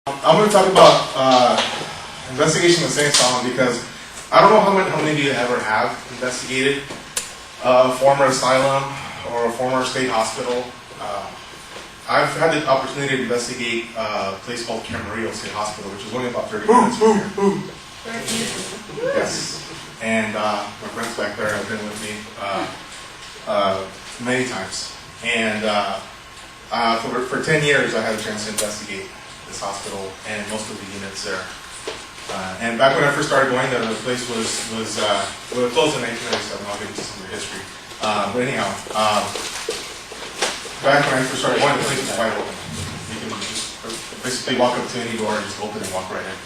I'm going to talk about investigation of the asylum because I don't know how many of you ever have investigated a former asylum or a former state hospital. I've had the opportunity to investigate a place called Camarillo State Hospital, which is only about 30 minutes from here. Yes. And my friends back there have been with me many times. And for 10 years, I had a chance to investigate this hospital and most of the units there. And back when I first started going there, the place was closed in 1997. I'll get into some of the history. But anyhow, back when I first started going, the place was wide open. You can just basically walk up to any door and just open and walk right in.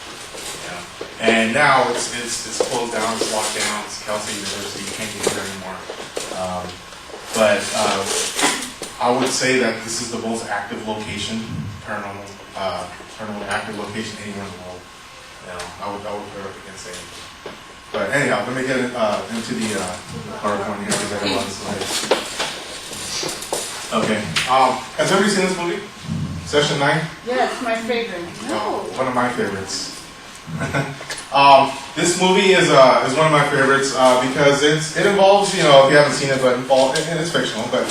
Yeah. And now it's closed down, it's locked down, it's Cal State University, you can't get in there anymore. But I would say that this is the most active location, paranormal active location anywhere in the world. You know, I would put it up against anything. But anyhow, let me get into the PowerPoint here because I have a lot of slides. Okay. Has everybody seen this movie? Session 9? Yes, my favorite. No. One of my favorites. This movie is one of my favorites because it involves, you know, if you haven't seen it, but it's fictional, but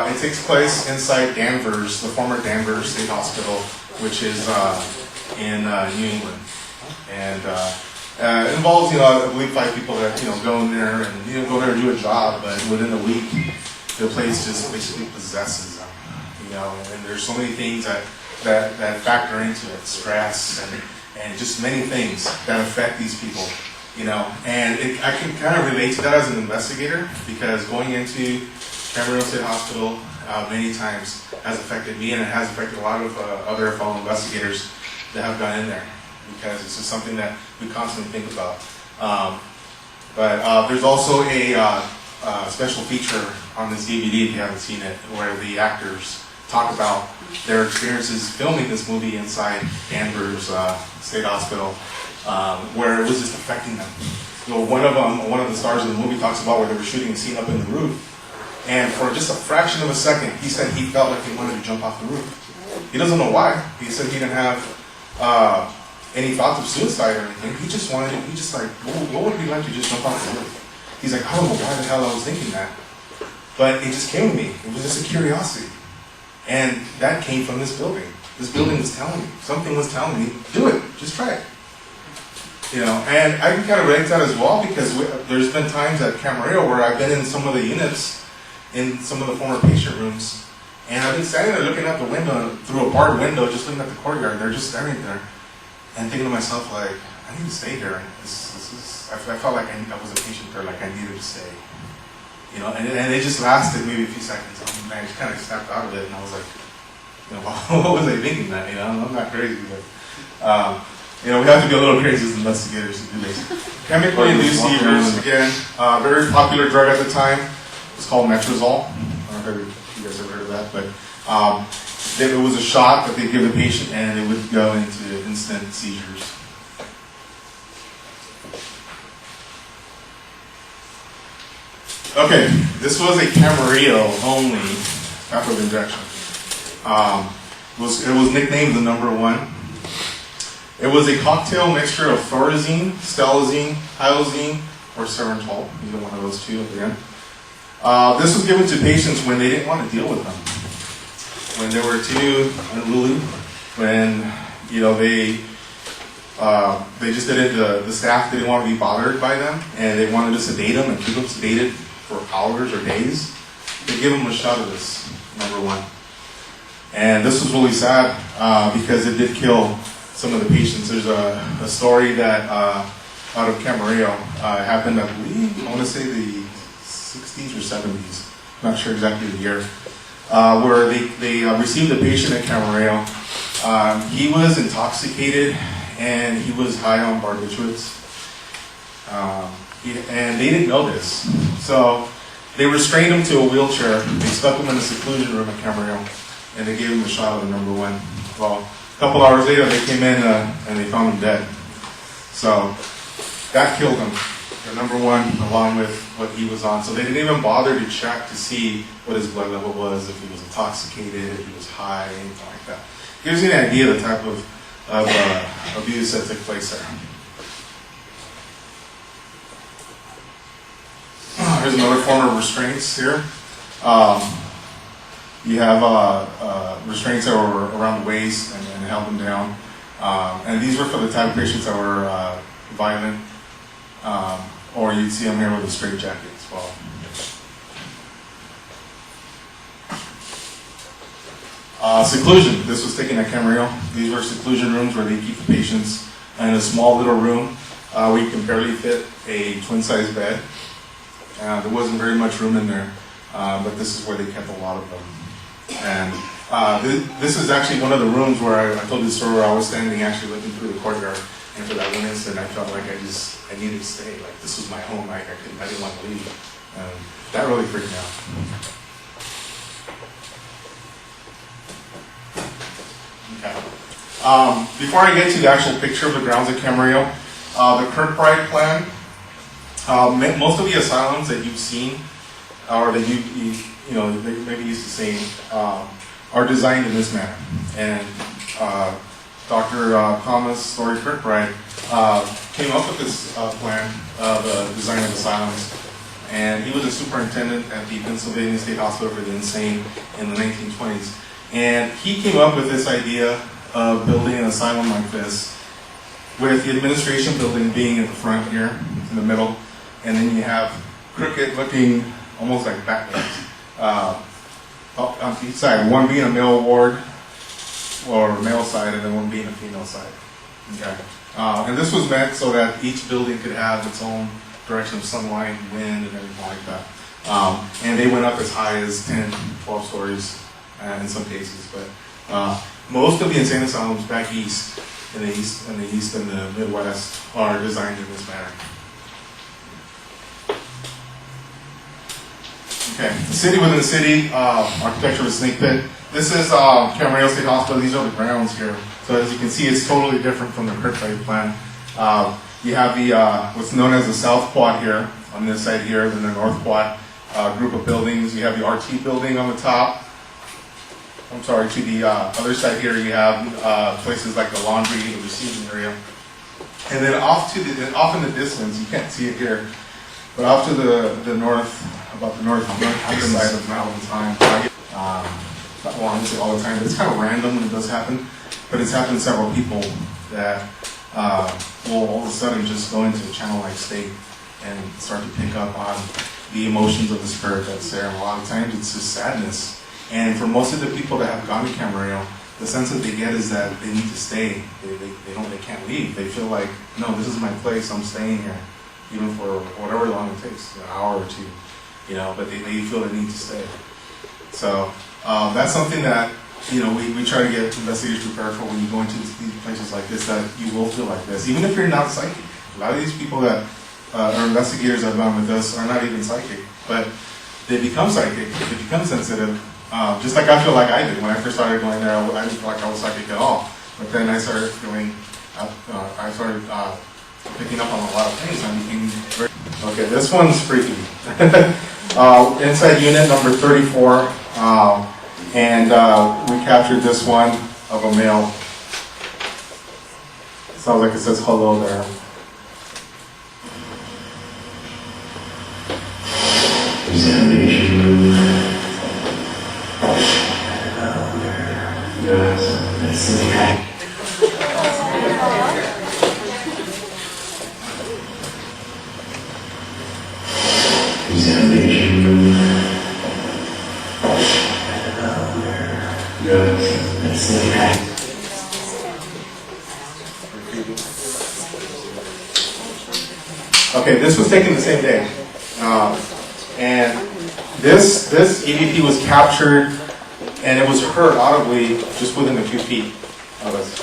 it takes place inside Danvers, the former Danvers State Hospital, which is in New England. And it involves, you know, I believe 5 people that, you know, go in there and, you know, go there and do a job, but within a week, the place just basically possesses them, you know, and there's so many things that factor into it, stress and just many things that affect these people, you know, and I can kind of relate to that as an investigator because going into Camarillo State Hospital many times has affected me, and it has affected a lot of other fellow investigators that have gone in there because it's just something that we constantly think about. But there's also a special feature on this DVD, if you haven't seen it, where the actors talk about their experiences filming this movie inside Danvers State Hospital, where it was just affecting them. You know, one of the stars of the movie talks about where they were shooting a scene up in the roof, and for just a fraction of a second, he said he felt like he wanted to jump off the roof. He doesn't know why. He said he didn't have any thoughts of suicide or anything. He just like, what would it be like to just jump off the roof? He's like, I don't know why the hell I was thinking that. But it just came to me. It was just a curiosity. And that came from this building. This building was telling me. Something was telling me, do it. Just try it. You know, and I can kind of relate to that as well because there's been times at Camarillo where I've been in some of the units, in some of the former patient rooms, and I've been standing there looking out the window, through a barred window, just looking at the courtyard. They're just staring there, and thinking to myself, like, I need to stay here. I felt like I was a patient there, like I needed to stay. You know, and it just lasted maybe a few seconds. And I just kind of snapped out of it, and I was like, you know, what was I thinking that? You know, I'm not crazy, but you know, we have to be a little crazy as investigators to do this. Chemically induced seizures, again, very popular drug at the time. It's called Metrazole. I don't know if you guys ever heard of that, but it was a shot that they give the patient, and it would go into instant seizures. Okay, this was a Camarillo only type of injection. It was nicknamed the number 1. It was a cocktail mixture of thorazine, stelazine, hyoscine, or serentol. Either one of those two at the end. This was given to patients when they didn't want to deal with them, when they were too unruly, when, you know, they just didn't. The staff didn't want to be bothered by them, and they wanted to sedate them and keep them sedated for hours or days. They give them a shot of this, number 1. And this was really sad because it did kill some of the patients. There's a story that out of Camarillo happened, I believe, I want to say the 60s or 70s, not sure exactly the year, where they received a patient at Camarillo. He was intoxicated and he was high on barbiturates. And they didn't know this. So they restrained him to a wheelchair. They stuck him in a seclusion room at Camarillo, and they gave him a shot of the number 1. Well, a couple hours later, they came in and they found him dead. So that killed him, the number 1, along with what he was on. So they didn't even bother to check to see what his blood level was, if he was intoxicated, if he was high, anything like that. Gives you an idea of the type of of abuse that took place there. Here's another form of restraints here. You have restraints that were around the waist and held them down. And these were for the type of patients that were violent, or you'd see them here with a straitjacket as well. Seclusion. This was taken at Camarillo. These were seclusion rooms where they keep the patients in a small little room where you can barely fit a twin-size bed. There wasn't very much room in there, but this is where they kept a lot of them. And this is actually one of the rooms where I told you the story where I was standing actually looking through the courtyard, and for that one instant I felt like I needed to stay. Like this was my home. I didn't want to leave. That really freaked me out. Okay. Before I get to the actual picture of the grounds at Camarillo, the Kirkbride plan. Most of the asylums that you've seen, or that you know maybe used to seeing, are designed in this manner. And Dr. Thomas Story Kirkbride came up with this plan of the design of asylums. And he was a superintendent at the Pennsylvania State Hospital for the Insane in the 1920s. And he came up with this idea of building an asylum like this, with the administration building being in the front here, in the middle, and then you have crooked looking, almost like backwards, on each side, one being a male ward, or male side, and then one being a female side. Okay. And this was meant so that each building could have its own direction of sunlight, wind, and everything like that. And they went up as high as 10, 12 stories in some cases. But most of the insane asylums back east, in the east and the Midwest, are designed in this manner. Okay, the city within the city, architecture of a snake pit. This is Camarillo State Hospital. These are the grounds here. So as you can see, it's totally different from the Kirkbride plan. You have the what's known as the South Quad here on this side here, then the North Quad group of buildings. You have the RT building on the top. I'm sorry, to the other side here, you have places like the laundry, the receiving area, and then off in the distance, you can't see it here, but off to the north. About the northeast side of Mountain Time. Well, I don't say all the time, but it's kind of random when it does happen. But it's happened to several people that will all of a sudden just go into a channel-like state and start to pick up on the emotions of the spirit that's there. And a lot of times it's just sadness. And for most of the people that have gone to Camarillo, the sense that they get is that they need to stay. They can't leave. They feel like, no, this is my place. I'm staying here, even for whatever long it takes, an hour or two. But they feel the need to stay. So that's something that we try to get investigators prepared for when you go into these places like this, that you will feel like this, even if you're not psychic. A lot of these people that are investigators that have gone with us are not even psychic, but they become psychic, they become sensitive, just like I feel like I did when I first started going there. I didn't feel like I was psychic at all, but then I started feeling, I started picking up on a lot of things. I became very okay. This one's freaky. Inside unit number 34, and we captured this one of a male. Sounds like it says hello there. Examination room. Yes, that's the examination room. Yes, that's the Okay, this was taken the same day, and this EVP was captured, and it was heard audibly just within a few feet of us.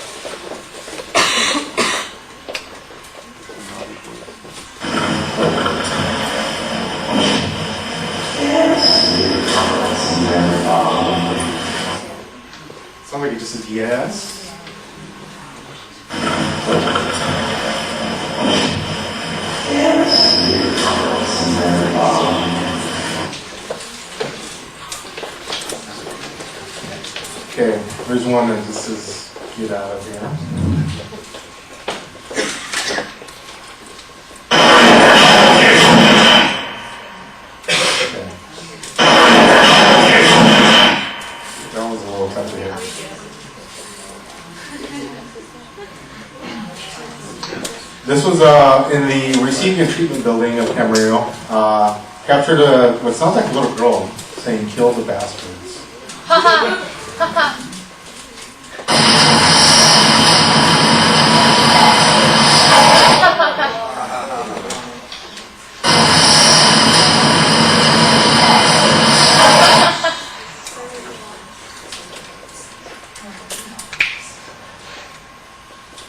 Sounds like it just says yes. Okay, there's one that just says get out of here. This was in the receiving and treatment building of Camarillo. Captured what sounds like a little girl saying, "Kill the bastards."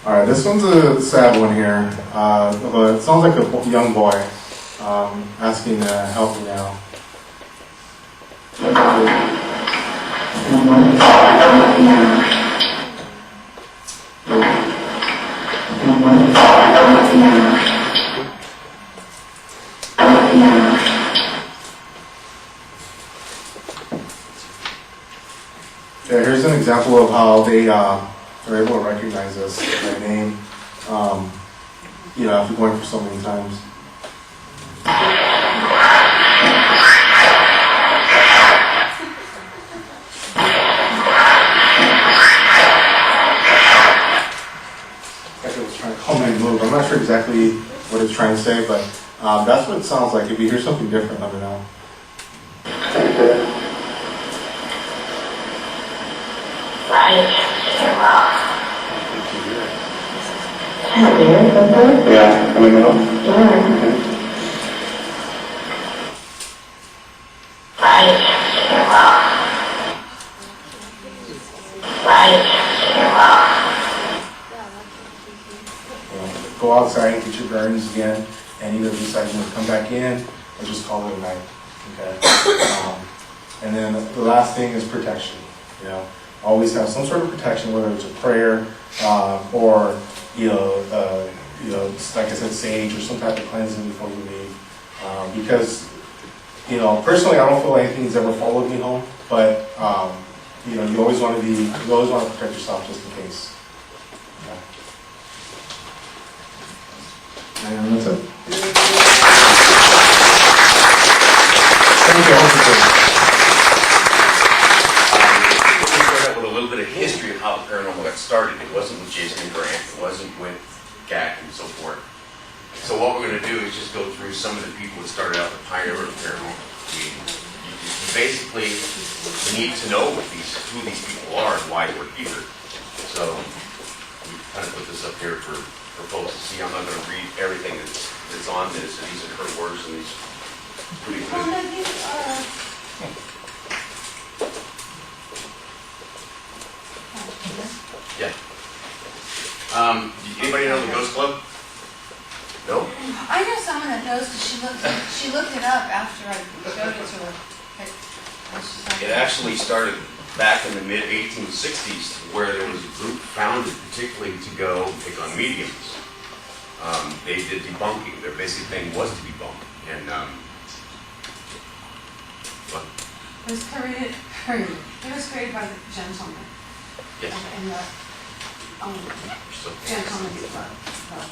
Alright, this one's a sad one here. It sounds like a young boy asking to help me now. Yeah, here's an example of how they are able to recognize us by name, after going for so many times. Like it was trying to call me to move. I'm not sure exactly what it's trying to say, but that's what it sounds like. If you hear something different, let me know. Yeah, coming up. Go outside and get your bearings again, and either decide you want to come back in or just call it a night. Okay. And then the last thing is protection. Always have some sort of protection, whether it's a prayer or like I said, sage or some type of cleansing before you leave. Because personally, I don't feel like anything's ever followed me home, but you always want to protect yourself just in case. And that's it. Thank you. Start out with a little bit of history of how the paranormal got started. It wasn't with Jason and Grant. It wasn't with GAC and so forth. So what we're going to do is just go through some of the people that started out the pioneer of the paranormal. You basically need to know who these people are and why we're here. So we kind of put this up here for folks to see. I'm not going to read everything that's on this. And these are her words and these pretty good. Yeah. Anybody know the Ghost Club? No? I know someone that knows because she looked it up after I showed it to her. It actually started back in the mid-1860s where there was a group founded particularly to go and take on mediums. They did debunking. Their basic thing was to debunk. And what? It was created by the gentleman. Yes. And the gentleman's club. So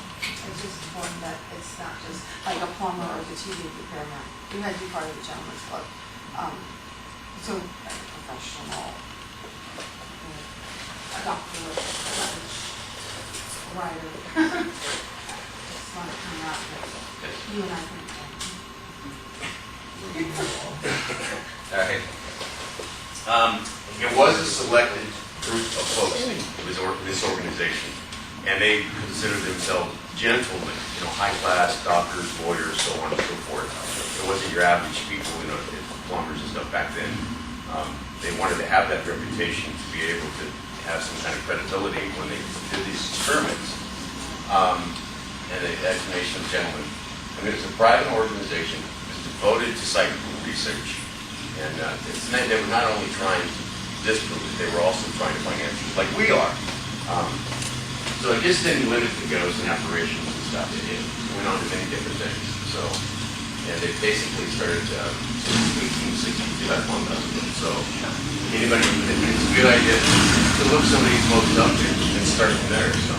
it's just important that it's not just like a plumber or the TV repairman. You had to be part of the gentleman's club. So like a professional, a doctor, a judge, a writer. Just want to come out with you and I think. All right. It was a selected group of folks in this organization, and they considered themselves gentlemen, high class doctors, lawyers, so on and so forth. It wasn't your average people, plumbers and stuff back then. They wanted to have that reputation to be able to have some kind of credibility when they did these experiments. And the explanation of gentlemen. I mean, it's a private organization. It's devoted to psychical research. And they were not only trying to disprove it, they were also trying to find answers, like we are. So it just didn't limit to ghosts and apparitions and stuff. It went on to many different things. So, and they basically started since 1860 to have one of them. So anybody, it's a good idea to look some of these folks up and start from there. So.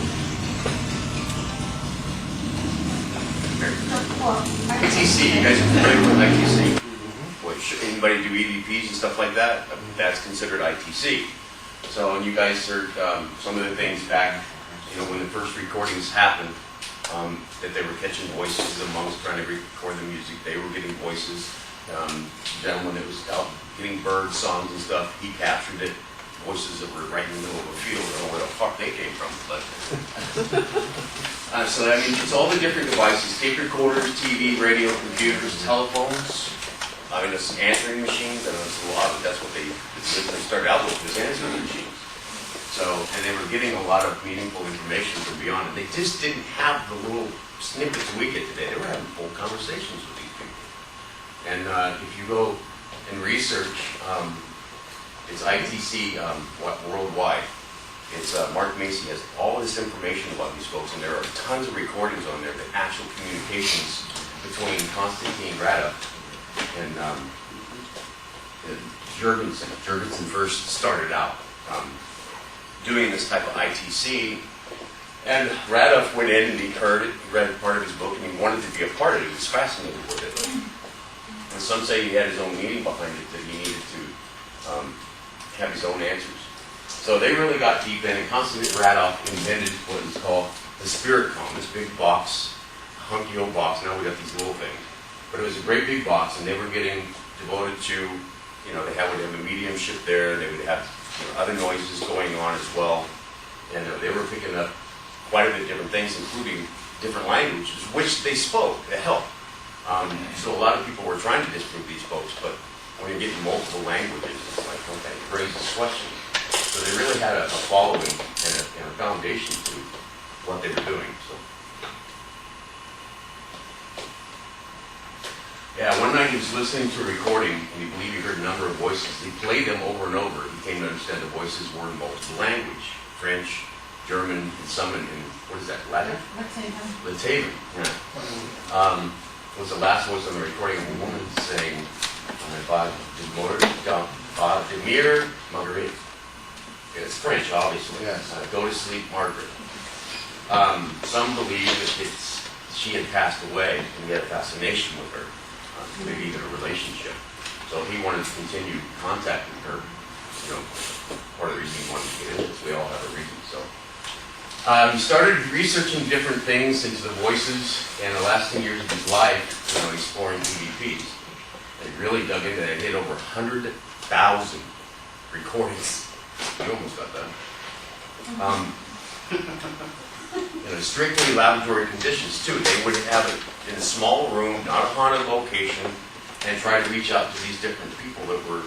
ITC, you guys are familiar with ITC? Anybody do EVPs and stuff like that? That's considered ITC. So, and you guys heard some of the things back first recordings happened, that they were catching voices amongst trying to record the music. They were getting voices. The gentleman that was out getting bird songs and stuff, he captured it. Voices that were right in the middle of a field. I don't know where the fuck they came from, but so I mean, it's all the different devices: tape recorders, TV, radio, computers, telephones. I mean, it's answering machines. I know it's a lot, but that's what they started out with, was answering machines. So, and they were getting a lot of meaningful information from beyond it. They just didn't have the little snippets we get today. They were having full conversations with these people. And if you go and research, it's ITC worldwide. It's Mark Macy has all this information about these folks, and there are tons of recordings on there, the actual communications between Konstantin Rada and Jurgensen. Jurgensen first started out doing this type of ITC, and Rada went in and he heard it, he read part of his book, and he wanted to be a part of it. He was fascinated with it. And some say he had his own meaning behind it, that he needed to have his own answers. So they really got deep in, and Konstantin Rada invented what is called the spirit phone, this big box, hunky old box. Now we got these little things. But it was a great big box, and they were getting devoted to, they would have a mediumship there, they would have other noises going on as well. And they were picking up quite a bit of different things, including different languages, which they spoke to help. So a lot of people were trying to disprove these folks, but when you're getting multiple languages, it's like, okay, it raises questions. So they really had a following and a foundation to what they were doing. So, yeah, one night he was listening to a recording, and he believed he heard a number of voices. He played them over and over. He came to understand the voices were in multiple language: French, German, and some in what is that, Latin? Latvian. Yeah. Was the last voice on the recording of a woman saying, Vladimir Marguerite. It's French, obviously. Yes. Go to sleep, Margaret. Some believe that she had passed away, and he had a fascination with her, maybe even a relationship. So he wanted to continue contacting her. Part of the reason he wanted to get into this. We all have a reason. So he started researching different things into the voices, and the last 10 years of his life, exploring EVPs. And he really dug into that. He hit over 100,000 recordings. You almost got that. Strictly laboratory conditions too. They would have it in a small room, not a haunted location, and try to reach out to these different people that were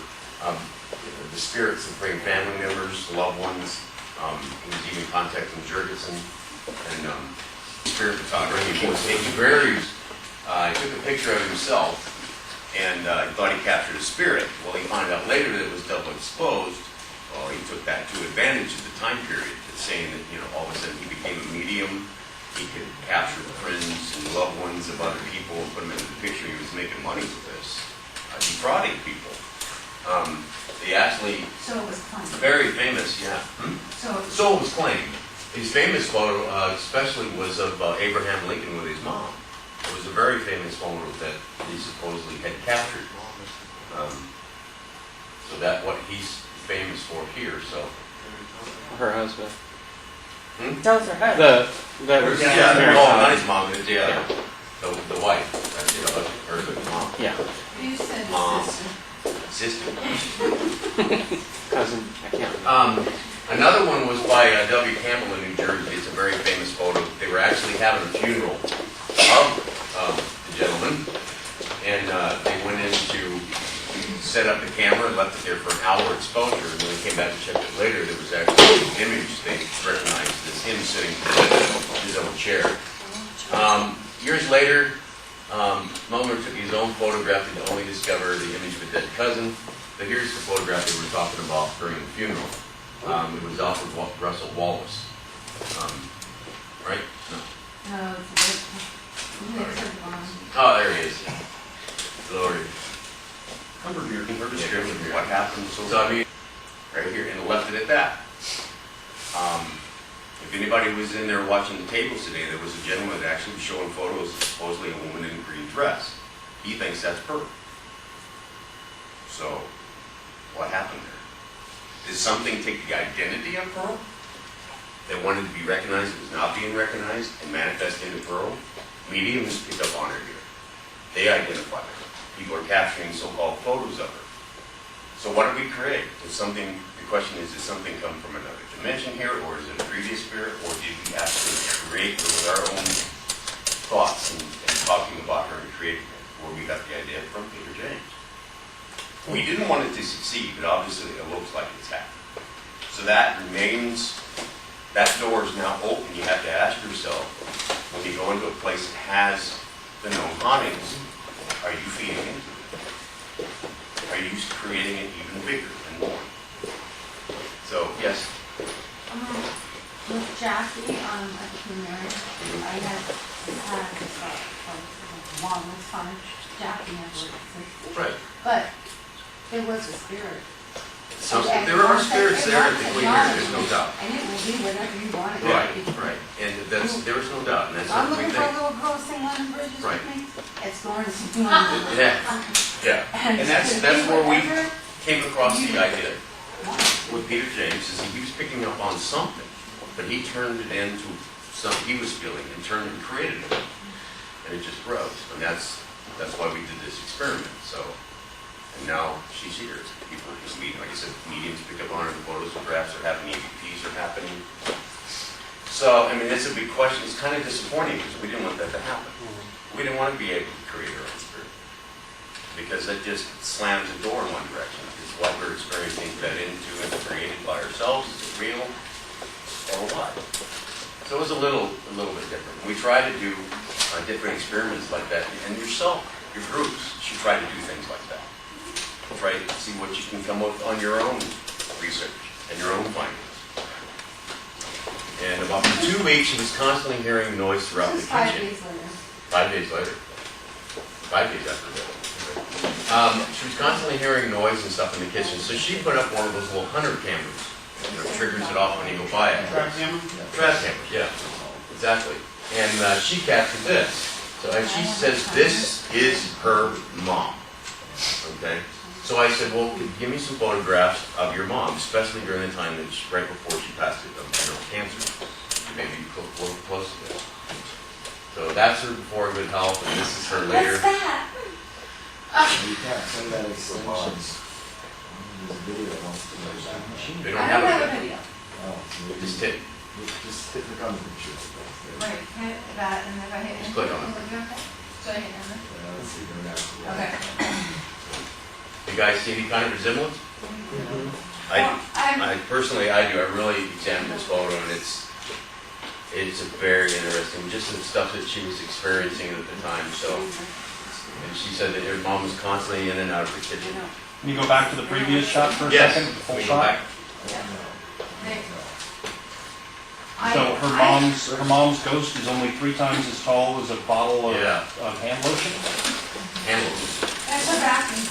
the spirits of praying family members, loved ones. He was even contacting Jurgensen and spirit photography. He was taking he took a picture of himself, and he thought he captured a spirit. Well, he found out later that it was double exposed. Well, he took that to advantage of the time period, saying that all of a sudden he became a medium. He could capture friends and loved ones of other people and put them into the picture. He was making money with this, defrauding people. They actually So it was claimed. very famous, yeah. So it was claimed. His famous photo, especially, was of Abraham Lincoln with his mom. It was a very famous photo that he supposedly had captured. So that's what he's famous for here. So Her husband. That was her husband. Not his mom. The wife. Or the mom. Yeah. You said Mom. sister. Sister. Cousin. I can't remember. Another one was by W. Campbell in New Jersey. It's a very famous photo. They were actually having a funeral of the gentleman, and they went in to set up the camera and left it there for an hour exposure. And when they came back and checked it later, there was actually an image they recognized as him sitting in his own chair. Years later, Muller took his own photograph to only discover the image of a dead cousin. But here's the photograph they were talking about during the funeral. It was off of Russell Wallace. Right? No. No, it's Oh, there he is. Glory. What happened? So I mean, right here, and left it at that. If anybody was in there watching the tables today, there was a gentleman that actually was showing photos of supposedly a woman in a green dress. He thinks that's Pearl. So, what happened there? Did something take the identity of Pearl? that wanted to be recognized, that was not being recognized, and manifest into Pearl. Mediums picked up on her here. They identify her. People are capturing so-called photos of her. So what did we create? The question is, did something come from another dimension here, or is it a previous spirit, or did we actually create her with our own thoughts and talking about her and creating her, where we got the idea from Peter James? We didn't want it to succeed, but obviously it looks like it's happened. So that remains, that door is now open. You have to ask yourself, when you go into a place that has the known hauntings, are you feeding into it? Are you creating it even bigger and more? So, yes. With Jackie, at the premiere, I had long time, Jackie never existed. Right. But there was a spirit. So there are spirits there at the Queen here, there's no doubt. And it will be whatever you want it to Right, be. right. And there is no doubt, and that's I'm what we looking for a think. little girl singing on the bridges Right. with me. It's going to be. Yeah. And that's where we came across the idea with Peter James, is he was picking up on something, but he turned it into something he was feeling and turned and created it. And it just grows. And that's why we did this experiment. So, and now she's here. People are just meeting, like I said, mediums pick up on her, the photographs are happening, EVPs are happening. So, I mean, that's a big question. It's kind of disappointing because we didn't want that to happen. We didn't want to be able to create our own spirit, because that just slams the door in one direction. It's what we're experiencing fed into and created by ourselves. Is it real or what? So it was a little bit different. We tried to do different experiments like that, and yourself, your groups should try to do things like that. Try to see what you can come up with on your own research and your own findings. And about 2 weeks, she was constantly hearing noise throughout the This is 5 kitchen. days later. 5 days later. 5 days after that. She was constantly hearing noise and stuff in the kitchen, so she put up one of those little hunter cameras. You know, triggers it off when you go by it. Trap camera? Trap cameras, yeah, exactly. And she captured this. So, and she says this is her mom. Okay? So I said, well, give me some photographs of your mom, especially during the time that right before she passed it, of cancer. Maybe close to this. So that's her before good health, and this is her later. What's that? You can't send that extension. There's a video that wants to like that machine. They I don't don't have have a it. video. Oh, so maybe Just hit. just hit the comment picture. Right, hit that, and if I hit Just enter. click on it. So I hit enter. Let's see, don't have to. Okay. You guys see any kind of resemblance? Well, I personally, I do. I really examined this photo, and it's a very interesting, just the stuff that she was experiencing at the time. So, and she said that her mom was constantly in and out of the kitchen. Can you go back to the previous shot for a Yes, second? The full we go shot? back. So her mom's ghost is only 3 times as tall as a bottle of, Yeah. of hand lotion? Handles. That's her vacuum.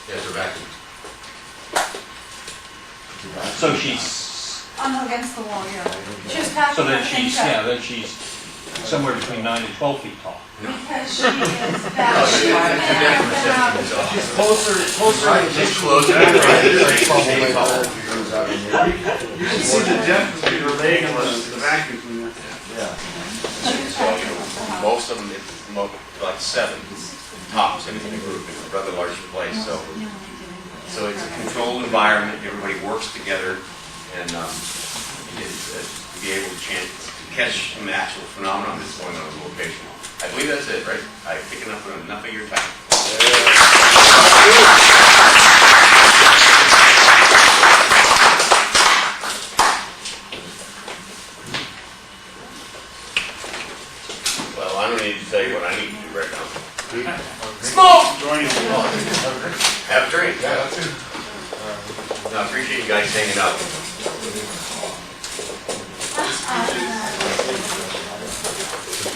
Yes, her vacuum. So she's, I'm against the wall, yeah. She was packing so then her she's, things up. yeah, then she's somewhere between 9 and 12 feet tall. Because she is No, bad. she didn't. She's closer Just close it. You can see the depth between her leg and the vacuum cleaner. Yeah. Most of them, it's like 7 tops in a group. It's a rather large place, so it's a controlled environment. Everybody works together, and to be able to catch an actual phenomenon that's going on in the location. I believe that's it, right? I've taken up enough of your time. Well, I don't need to tell you what I need to do right now. Smoke! Joining Have a drink. No, I appreciate you guys hanging out.